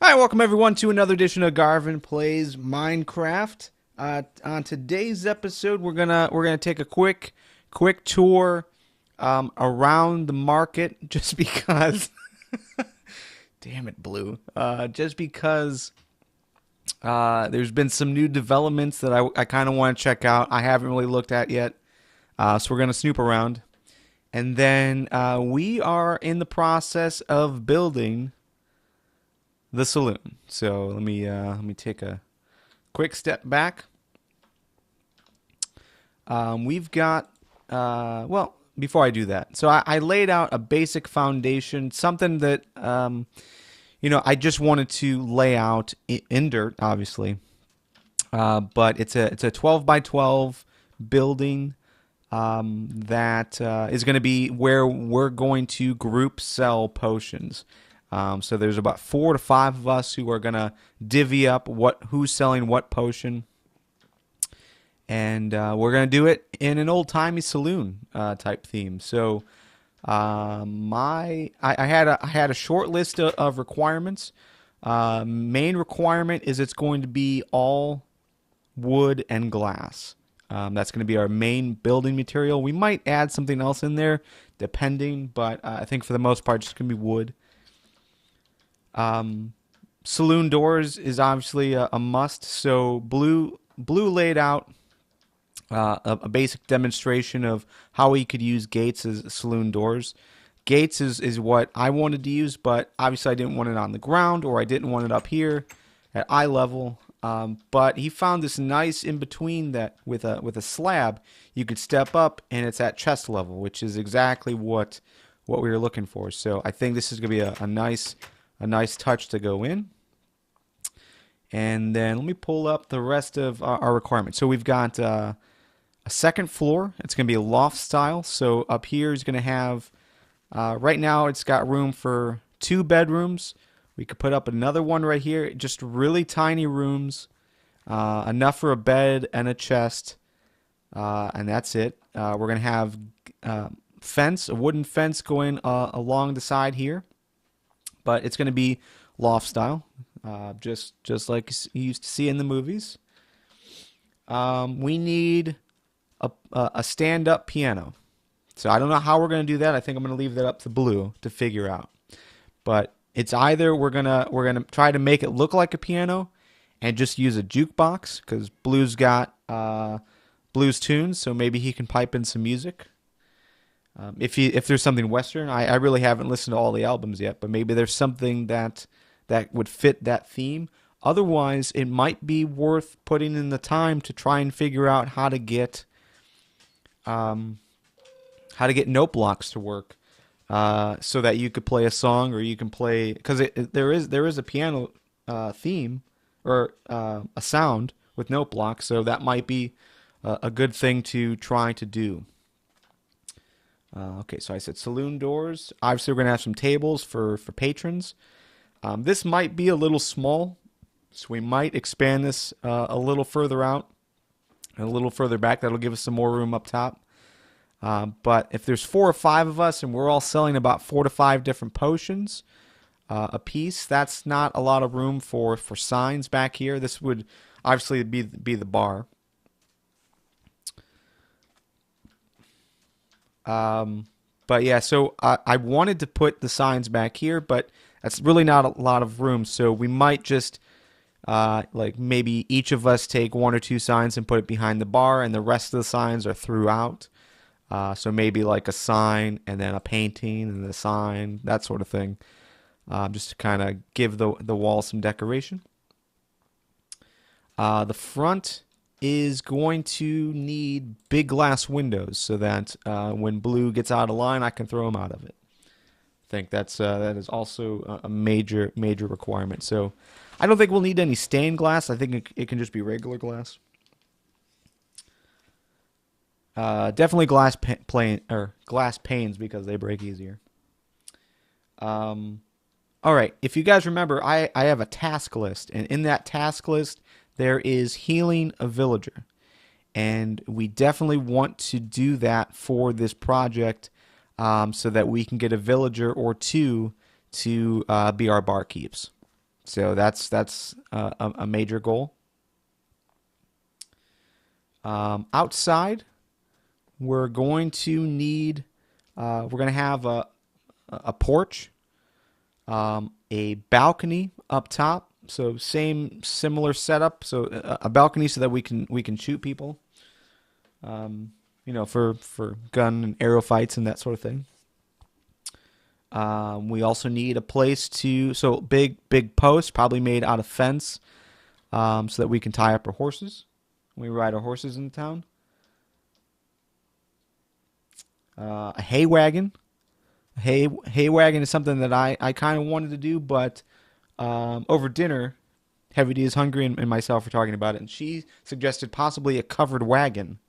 Hi, welcome everyone to another edition of Garvin Plays Minecraft. On today's episode, we're gonna take a quick tour around the market, just because. Damn it, Blue. Just because there's been some new developments that I kind of want to check out. I haven't really looked at yet, so we're gonna snoop around, and then we are in the process of building the saloon. So let me take a quick step back. We've got well, before I do that, so I laid out a basic foundation, something that I just wanted to lay out in dirt, obviously. But it's a 12 by 12 building that is going to be where we're going to group sell potions. So there's about 4 to 5 of us who are gonna divvy up who's selling what potion, and we're gonna do it in an old timey saloon type theme. So I had a short list of requirements. Main requirement is it's going to be all wood and glass. That's going to be our main building material. We might add something else in there, depending, but I think for the most part, it's just going to be wood. Saloon doors is obviously a must. So Blue laid out a basic demonstration of how we could use gates as saloon doors. Gates is what I wanted to use, but obviously I didn't want it on the ground, or I didn't want it up here at eye level. But he found this nice in between that with a slab you could step up, and it's at chest level, which is exactly what we were looking for. So I think this is going to be a nice touch to go in. And then let me pull up the rest of our requirements. So we've got a second floor. It's going to be a loft style. So up here is going to have, right now it's got room for 2 bedrooms. We could put up another one right here. Just really tiny rooms. Enough for a bed and a chest. And that's it. We're going to have a wooden fence going along the side here. But it's going to be loft style, just like you used to see in the movies. We need a stand-up piano. So I don't know how we're going to do that. I think I'm going to leave that up to Blue to figure out. But it's either we're gonna try to make it look like a piano and just use a jukebox, because Blue's got Blue's tunes, so maybe he can pipe in some music. If there's something Western, I really haven't listened to all the albums yet, but maybe there's something that would fit that theme. Otherwise, it might be worth putting in the time to try and figure out how to get note blocks to work, so that you could play a song, or you can play, because there is a piano theme, or a sound with note blocks, so that might be a good thing to try to do. Okay, so I said saloon doors. Obviously, we're going to have some tables for patrons. This might be a little small, so we might expand this a little further out and a little further back. That'll give us some more room up top. But if there's 4 or 5 of us and we're all selling about 4 to 5 different potions a piece, that's not a lot of room for signs back here. This would obviously be the bar. But yeah, so I wanted to put the signs back here, but that's really not a lot of room. So we might just like maybe each of us take 1 or 2 signs and put it behind the bar, and the rest of the signs are throughout. So maybe like a sign and then a painting and a sign, that sort of thing, just to kind of give the wall some decoration. The front is going to need big glass windows, so that when Blue gets out of line, I can throw him out of it. I think that is also a major requirement. So I don't think we'll need any stained glass. I think it can just be regular glass. Definitely glass panes, because they break easier. All right, if you guys remember, I have a task list, and in that task list there is healing a villager, and we definitely want to do that for this project, so that we can get a villager or 2 to be our barkeeps. So that's a major goal. Outside, we're going to need we're going to have a porch, a balcony up top. So similar setup. So a balcony so that we can shoot people. For gun and arrow fights and that sort of thing. We also need a place so big post, probably made out of fence, so that we can tie up our horses when we ride our horses into town. A hay wagon. Hay wagon is something that I kind of wanted to do, but over dinner, Heavy D is hungry and myself were talking about it, and she suggested possibly a covered wagon.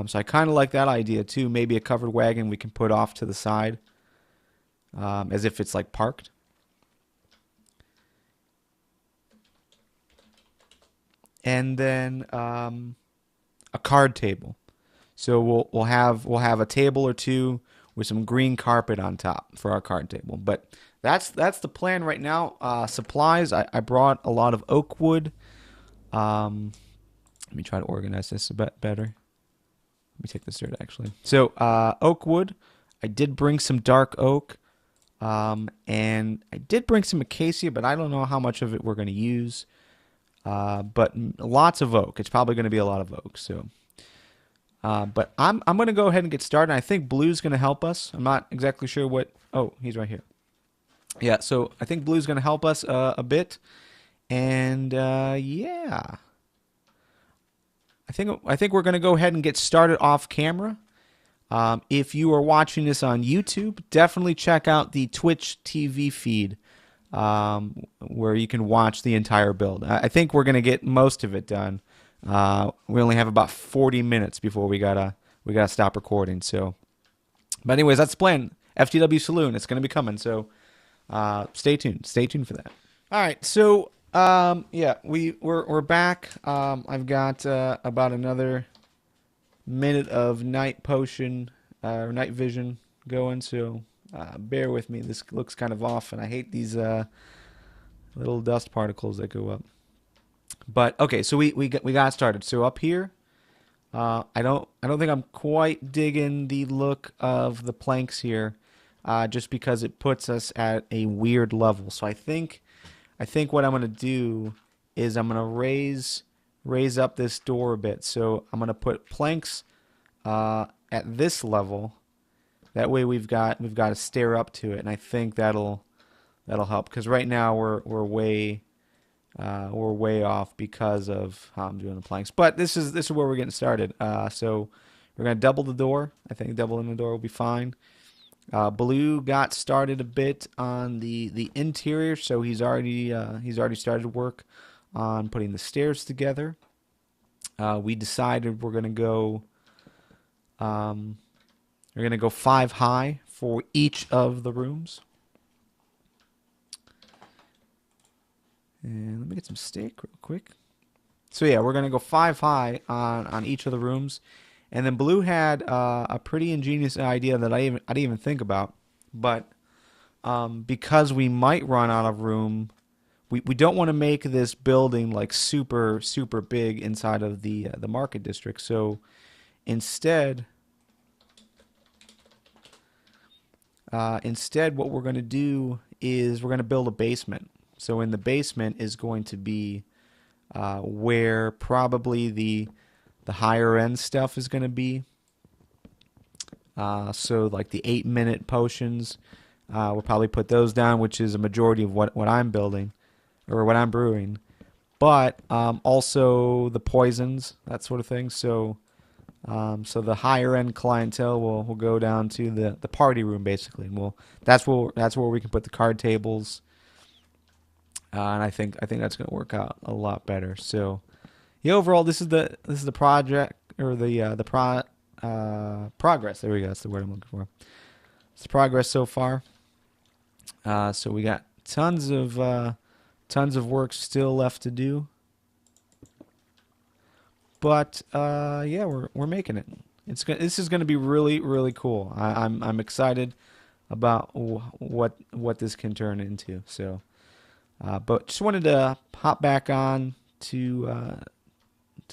So I kind of like that idea too. Maybe a covered wagon we can put off to the side, as if it's like parked. And then a card table. So we'll have a table or two with some green carpet on top for our card table. But that's the plan right now. Supplies. I brought a lot of oak wood. Let me try to organize this a bit better. Let me take this dirt actually. So oak wood. I did bring some dark oak. And I did bring some acacia, but I don't know how much of it we're going to use. But lots of oak. It's probably going to be a lot of oak. So, but I'm going to go ahead and get started. I think Blue's going to help us. I'm not exactly sure what. Oh, he's right here. Yeah. So I think Blue's going to help us a bit. And yeah, I think we're going to go ahead and get started off camera. If you are watching this on YouTube, definitely check out the Twitch TV feed, where you can watch the entire build. I think we're going to get most of it done. We only have about 40 minutes before we gotta stop recording. So, but anyways, that's the plan. FTW Saloon, it's going to be coming. So, stay tuned. Stay tuned for that. All right. So, yeah, we're back. I've got about another minute of night potion or night vision going, so bear with me. This looks kind of off, and I hate these little dust particles that go up. But okay, so we got started. So up here, I don't think I'm quite digging the look of the planks here, just because it puts us at a weird level. So I think what I'm gonna do is I'm gonna raise up this door a bit. So I'm gonna put planks at this level. That way we've got to stare up to it, and I think that'll help, because right now we're way off because of how I'm doing the planks. But this is where we're getting started. So we're gonna double the door. I think doubling the door will be fine. Blue got started a bit on the interior, so he's already started work on putting the stairs together. We decided we're gonna go 5 high for each of the rooms. And let me get some steak real quick. So yeah, we're gonna go 5 high on each of the rooms. And then Blue had a pretty ingenious idea that I didn't even think about, but because we might run out of room. We don't want to make this building like super big inside of the market district. So instead, what we're going to do is we're going to build a basement. So in the basement is going to be where probably the higher end stuff is going to be. So like the 8-minute potions, we'll probably put those down, which is a majority of what I'm building. Or what I'm brewing, but also the poisons, that sort of thing. So, so the higher end clientele will go down to the party room basically, and that's where we can put the card tables. And I think that's going to work out a lot better. So, yeah, overall, this is the project, or the progress. There we go. That's the word I'm looking for. It's the progress so far. So we got tons of work still left to do, but yeah, we're making it. This is going to be really cool. I'm excited about what this can turn into. So But just wanted to hop back on to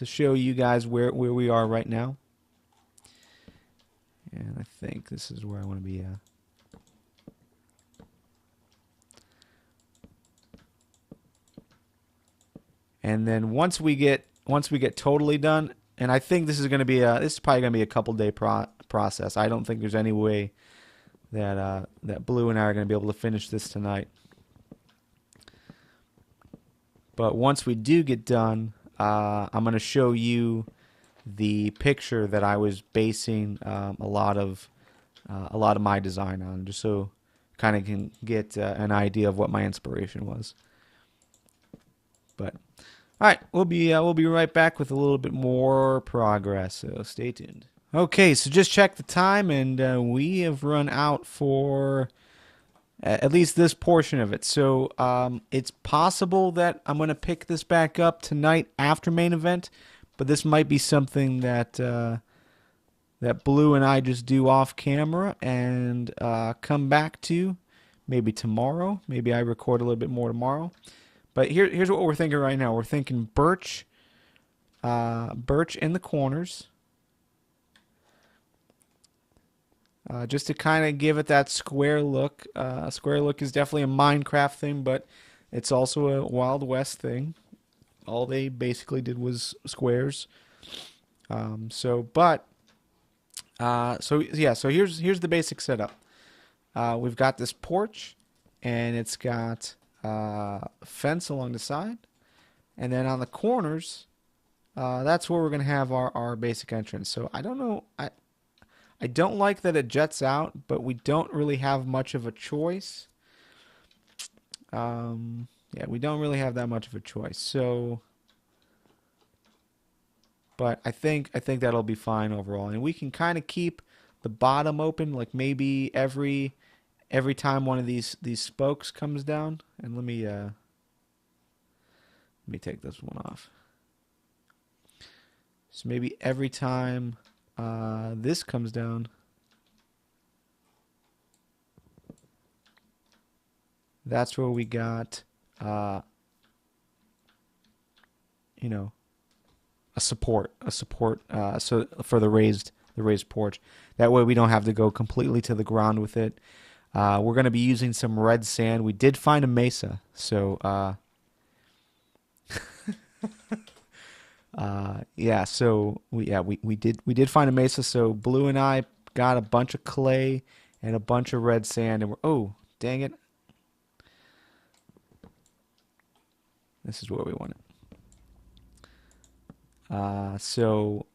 show you guys where we are right now. And I think this is where I want to be. And then once we get totally done, and I think this is going to be this is probably going to be a couple day process. I don't think there's any way that that Blue and I are going to be able to finish this tonight. But once we do get done, I'm going to show you the picture that I was basing a lot of my design on, just so kind of can get an idea of what my inspiration was. But all right, we'll be right back with a little bit more progress. So stay tuned. Okay, so just check the time, and we have run out for at least this portion of it. So it's possible that I'm going to pick this back up tonight after main event, but this might be something that that Blue and I just do off camera and come back to maybe tomorrow. Maybe I record a little bit more tomorrow. But here's what we're thinking right now. We're thinking birch in the corners, just to kind of give it that square look. Square look is definitely a Minecraft thing, but it's also a Wild West thing. All they basically did was squares. So here's the basic setup. We've got this porch, and it's got fence along the side, and then on the corners, that's where we're gonna have our basic entrance. So I don't know, I don't like that it jets out, but we don't really have much of a choice. Yeah, we don't really have that much of a choice. So, but I think that'll be fine overall, and we can kind of keep the bottom open, like maybe every time one of these spokes comes down. And let me take this one off. So maybe every time this comes down, that's where we got you know, a support so for the raised porch. That way we don't have to go completely to the ground with it. We're going to be using some red sand. We did find a mesa, so yeah. So we did find a mesa. So Blue and I got a bunch of clay and a bunch of red sand, and oh, dang it! This is where we want it. So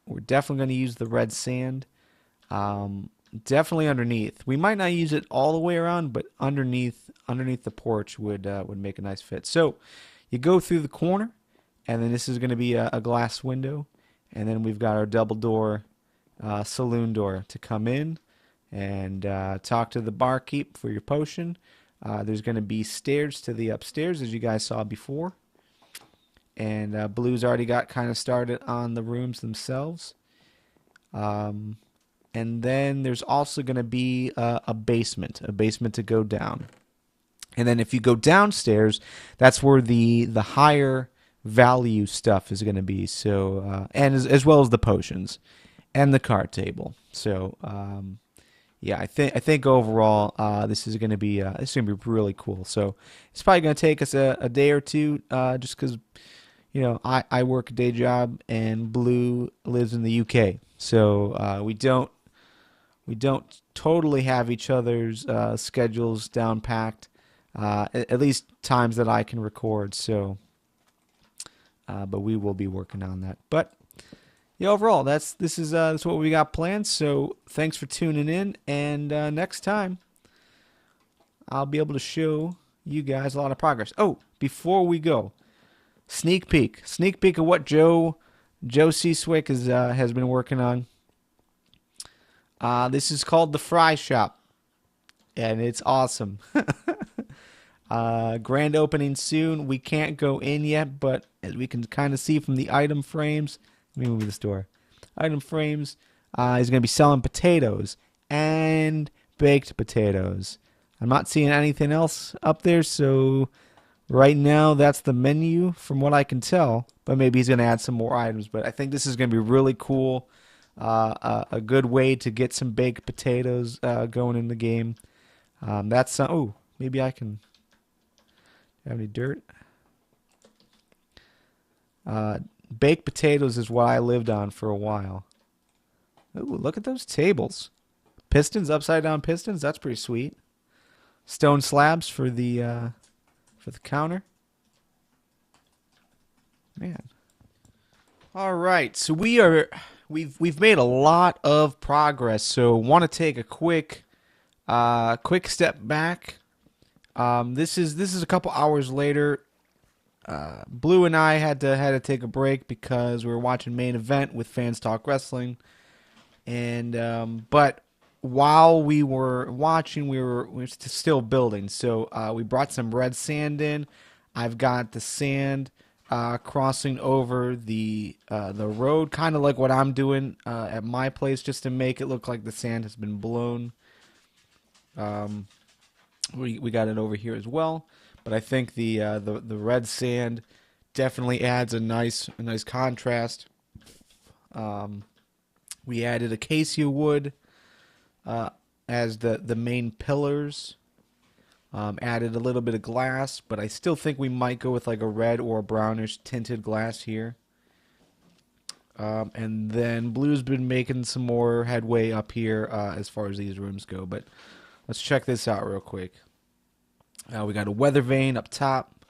we're definitely going to use the red sand. Definitely underneath. We might not use it all the way around, but underneath the porch would make a nice fit. So you go through the corner, and then this is going to be a glass window, and then we've got our double door saloon door to come in and talk to the barkeep for your potion. There's going to be stairs to the upstairs, as you guys saw before, and Blue's already got kind of started on the rooms themselves. And then there's also going to be a basement to go down. And then if you go downstairs, that's where the higher value stuff is going to be. So and as well as the potions and the card table. So yeah, I think overall this is going to be really cool. So it's probably going to take us a day or two, just because I work a day job and Blue lives in the UK. So we don't totally have each other's schedules down packed, at least times that I can record. So, but we will be working on that. But yeah, overall, that's what we got planned. So thanks for tuning in, and next time I'll be able to show you guys a lot of progress. Oh, before we go, sneak peek of what Joe Seaswick has been working on. This is called the Fry Shop, and it's awesome. Grand opening soon. We can't go in yet, but as we can kind of see from the item frames, let me move this door. Item frames, he's going to be selling potatoes and baked potatoes. I'm not seeing anything else up there, so right now that's the menu from what I can tell. But maybe he's going to add some more items. But I think this is going to be really cool. A good way to get some baked potatoes going in the game. That's some. Oh, maybe I can. Have any dirt? Baked potatoes is what I lived on for a while. Ooh, look at those tables. Pistons, upside down pistons. That's pretty sweet. Stone slabs for the counter. Man. All right, so we've made a lot of progress. So want to take a quick step back. This is a couple hours later. Blue and I had to take a break because we were watching Main Event with Fans Talk Wrestling, and but while we were watching, we were still building. So we brought some red sand in. I've got the sand crossing over the road, kind of like what I'm doing at my place, just to make it look like the sand has been blown. We got it over here as well, but I think the red sand definitely adds a nice contrast. We added acacia wood as the main pillars. Added a little bit of glass, but I still think we might go with like a red or a brownish tinted glass here. And then Blue's been making some more headway up here as far as these rooms go. But let's check this out real quick. We got a weather vane up top.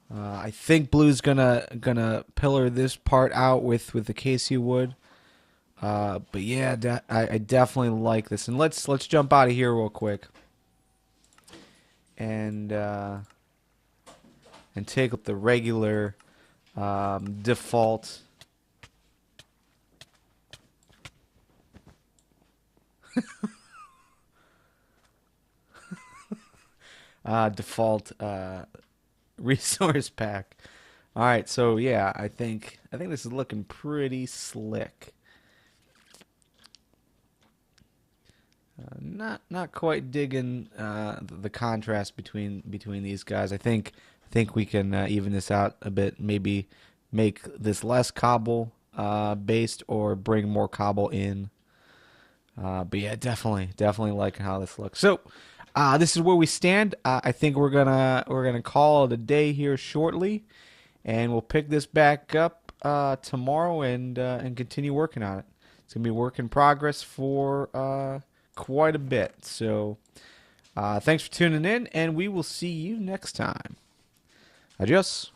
I think Blue's gonna pillar this part out with acacia wood. But yeah, I definitely like this. And let's jump out of here real quick. And take up the regular default. Default resource pack. All right, so yeah, I think this is looking pretty slick. Not quite digging the contrast between these guys. I think we can even this out a bit. Maybe make this less cobble based, or bring more cobble in. But yeah, definitely like how this looks. So this is where we stand. I think we're gonna call it a day here shortly, and we'll pick this back up tomorrow and continue working on it. It's gonna be work in progress for quite a bit. So thanks for tuning in, and we will see you next time. Adios.